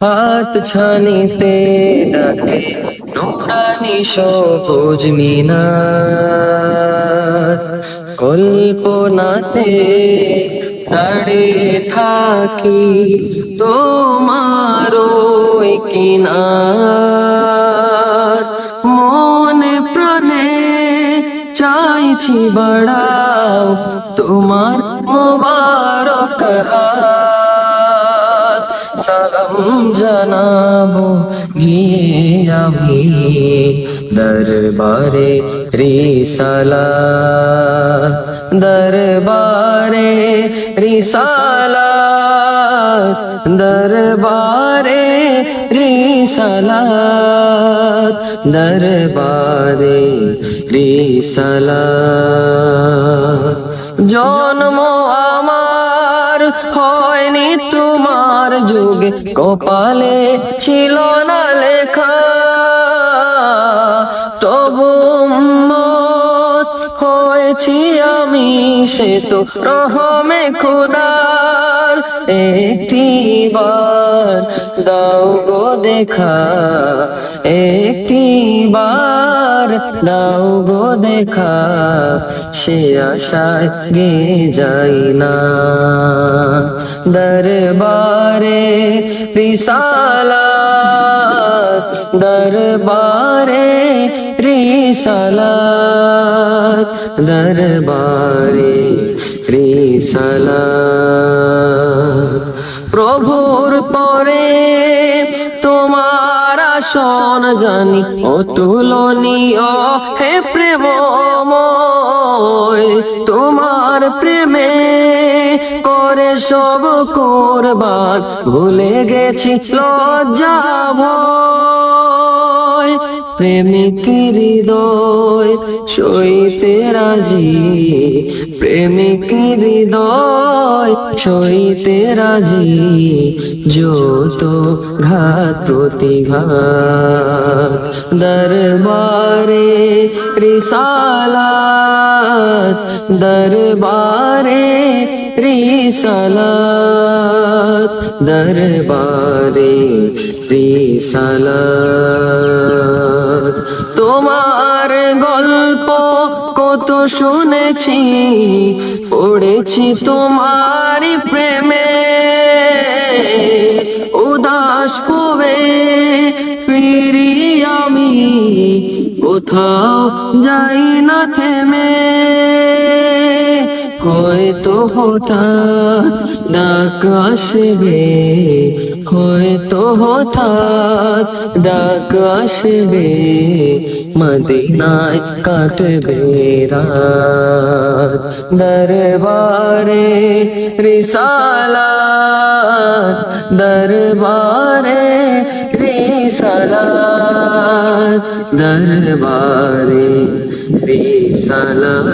হাত ছানিতে ডাকে নুরানি সবুজ মিনার, কল্পনাতে দাঁড়িয়ে থাকি তোমার ওই কিনার। মনে প্রাণে চাইছি বাড়াও তোমার মোবারক হাত, সালাম জানাবো গিয়ে আমি দরবারে রিসালাত, দরবারে রিসালাত, দরবারে রিসালাত, দরবারে রিসালাত। জন্ম আমার হয়নি তোমার যুগে, কপালে ছিল না লেখা, তবু উম্মত হয়েছি আমি, সে তো রহমে খোদার। একটি বার দাও গো দেখা, একটি বার দাও গো দেখা, সে আশায় গে যাই না। দরবারে রিসালাত, দরবারে রিসালাত, দরবারে রিসালাত। প্রভুর পরে তোমার আসন জানি অতুলনীয়, হে প্রেমময় তোমার প্রেমে করে সব কুরবান, ভুলে গেছি লজ্জা ভয়। প্রেমিক হৃদয় সইতে রাজি, প্রেমিক হৃদয় সইতে রাজি, যত ঘাত প্রতিঘাত। দরবারে রিসালাত, দরবারে রিসালাত, দরবারে রিসালাত। তোমার গল্প কত শুনেছি, পড়েছি তোমারই প্রেমে, উদাস হবে ফিরি আমি, কোথাও যাই না থেমে। হয়তো হঠাৎ ডাক আসবে, হয়তো হঠাৎ ডাক আসবে, মদিনায় কাটবে রাত। দরবারে রিসালাত, দরবারে রিসালাত, দরবারে রিসালাত।